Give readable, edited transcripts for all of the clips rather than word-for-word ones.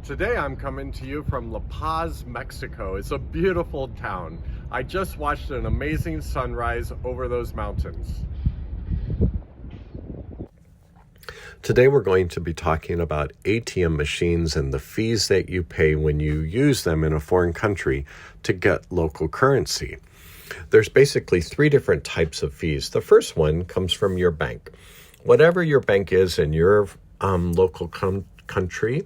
Today I'm coming to you from La Paz, Mexico. It's a beautiful town. I just watched an amazing sunrise over those mountains. Today we're going to be talking about ATM machines and the fees that you pay when you use them in a foreign country to get local currency. There's basically three different types of fees. The first one comes from your bank. Whatever your bank is in your local country,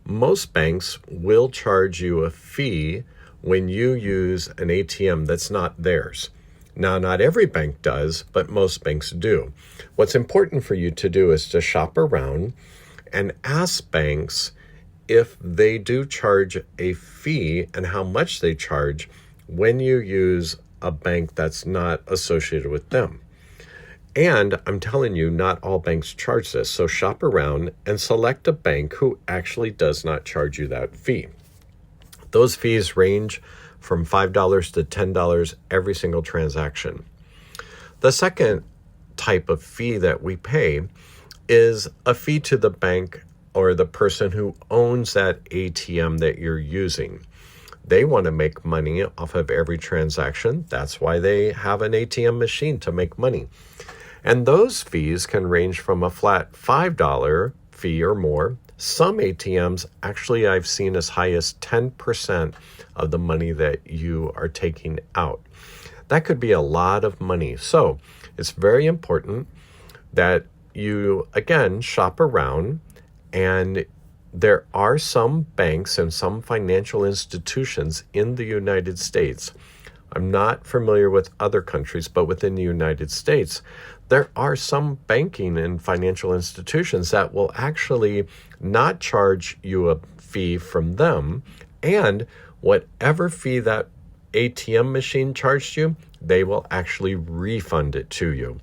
most banks will charge you a fee when you use an ATM that's not theirs. Now, not every bank does, but most banks do. What's important for you to do is to shop around and ask banks if they do charge a fee and how much they charge when you use a bank that's not associated with them. And I'm telling you, not all banks charge this. So shop around and select a bank who actually does not charge you that fee. Those fees range from $5 to $10 every single transaction. The second type of fee that we pay is a fee to the bank or the person who owns that ATM that you're using. They want to make money off of every transaction. That's why they have an ATM machine, to make money. And those fees can range from a flat $5 fee or more. Some ATMs, actually, I've seen as high as 10% of the money that you are taking out. That could be a lot of money. So it's very important that you, again, shop around. And there are some banks and some financial institutions in the United States. I'm not familiar with other countries, but within the United States, there are some banking and financial institutions that will actually not charge you a fee from them, and whatever fee that ATM machine charged you, they will actually refund it to you.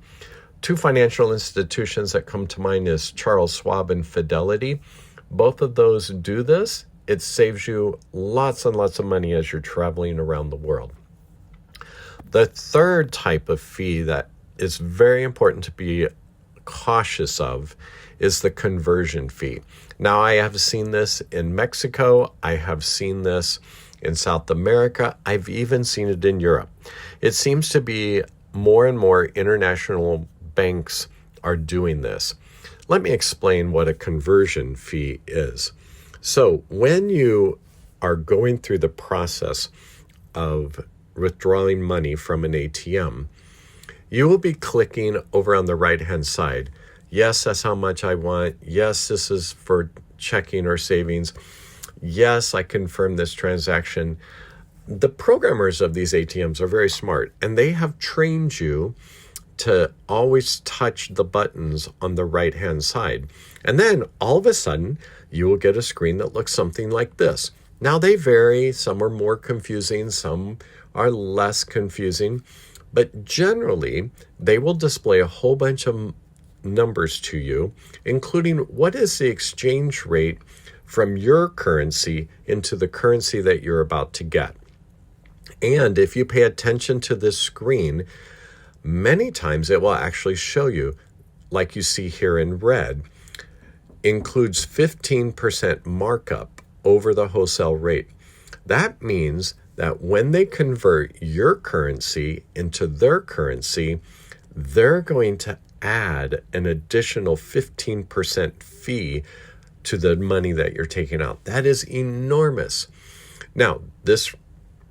Two financial institutions that come to mind is Charles Schwab and Fidelity. Both of those do this. It saves you lots and lots of money as you're traveling around the world. The third type of fee that is very important to be cautious of is the conversion fee. Now, I have seen this in Mexico. I have seen this in South America. I've even seen it in Europe. It seems to be more and more international banks are doing this. Let me explain what a conversion fee is. So when you are going through the process of withdrawing money from an ATM, you will be clicking over on the right-hand side. Yes, that's how much I want. Yes, this is for checking or savings. Yes, I confirm this transaction. The programmers of these ATMs are very smart, and they have trained you to always touch the buttons on the right-hand side. And then all of a sudden, you will get a screen that looks something like this. Now, they vary. Some are more confusing. Some are less confusing. But generally, they will display a whole bunch of numbers to you, including what is the exchange rate from your currency into the currency that you're about to get. And if you pay attention to this screen, many times it will actually show you, like you see here in red, includes 15% markup over the wholesale rate. That means that when they convert your currency into their currency, they're going to add an additional 15% fee to the money that you're taking out. That is enormous. Now, this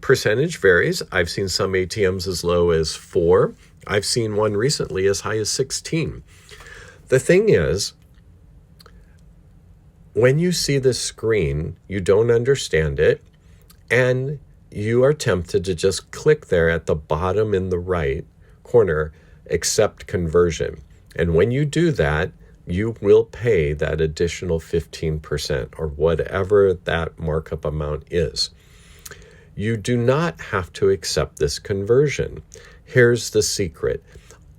percentage varies. I've seen some ATMs as low as 4. I've seen one recently as high as 16. The thing is, when you see this screen, you don't understand it, and you are tempted to just click there at the bottom in the right corner, accept conversion. And when you do that, you will pay that additional 15% or whatever that markup amount is. You do not have to accept this conversion. Here's the secret.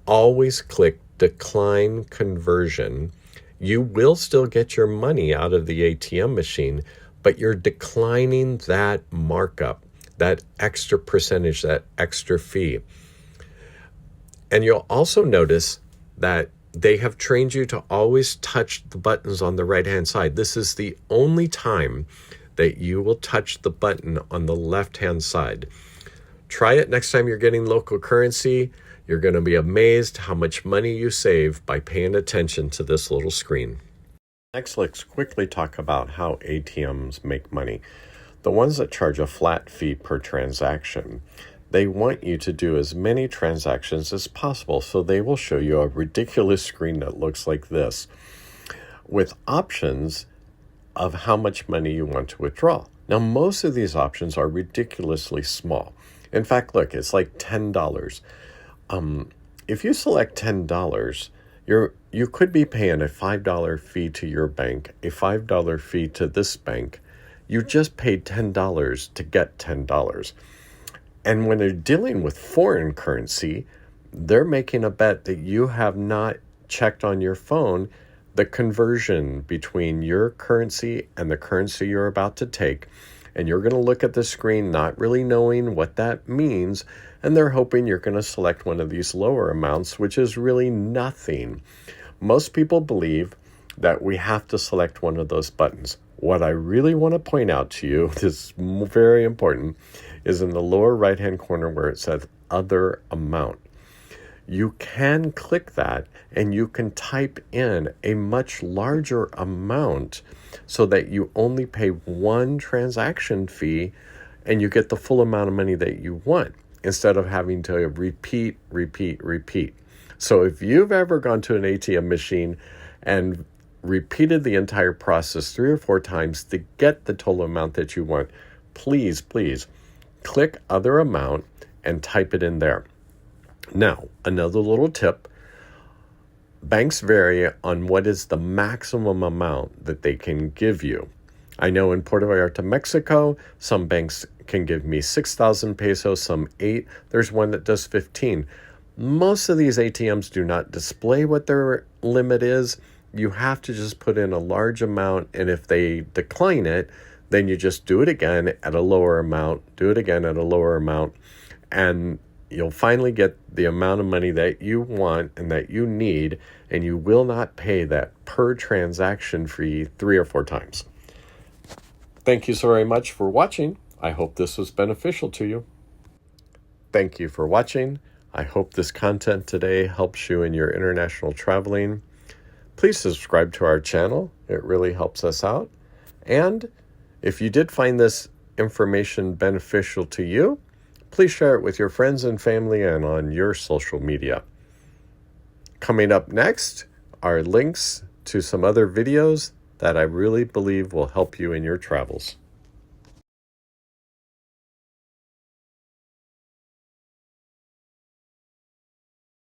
Always click decline conversion. You will still get your money out of the ATM machine, but you're declining that markup, that extra percentage, that extra fee. And you'll also notice that They have trained you to always touch the buttons on the right-hand side. This is the only time that you will touch the button on the left-hand side. Try it next time you're getting local currency. You're going to be amazed how much money you save by paying attention to this little screen. Next, let's quickly talk about how ATMs make money. The ones that charge a flat fee per transaction, they want you to do as many transactions as possible, so they will show you a ridiculous screen that looks like this with options of how much money you want to withdraw. Now, most of these options are ridiculously small. In fact, look, it's like $10. If you select $10, you could be paying a $5 fee to your bank, a $5 fee to this bank. You just paid $10 to get $10. And when they're dealing with foreign currency, they're making a bet that you have not checked on your phone the conversion between your currency and the currency you're about to take. And you're going to look at the screen not really knowing what that means, and they're hoping you're going to select one of these lower amounts, which is really nothing. Most people believe that we have to select one of those buttons. What I really want to point out to you, this is very important, is in the lower right-hand corner where it says Other Amount. You can click that and you can type in a much larger amount so that you only pay one transaction fee and you get the full amount of money that you want instead of having to repeat. So if you've ever gone to an ATM machine and repeated the entire process 3 or 4 times to get the total amount that you want, please click Other Amount and type it in there. Now, another little tip, banks vary on what is the maximum amount that they can give you. I know in Puerto Vallarta, Mexico, some banks can give me 6,000 pesos, some 8. There's one that does 15. Most of these ATMs do not display what their limit is. You have to just put in a large amount, and if they decline it, then you just do it again at a lower amount, and you'll finally get the amount of money that you want and that you need, and you will not pay that per transaction fee 3 or 4 times. Thank you so very much for watching. I hope this was beneficial to you. Thank you for watching. I hope this content today helps you in your international traveling. Please subscribe to our channel. It really helps us out. And if you did find this information beneficial to you, please share it with your friends and family and on your social media. Coming up next are links to some other videos that I really believe will help you in your travels.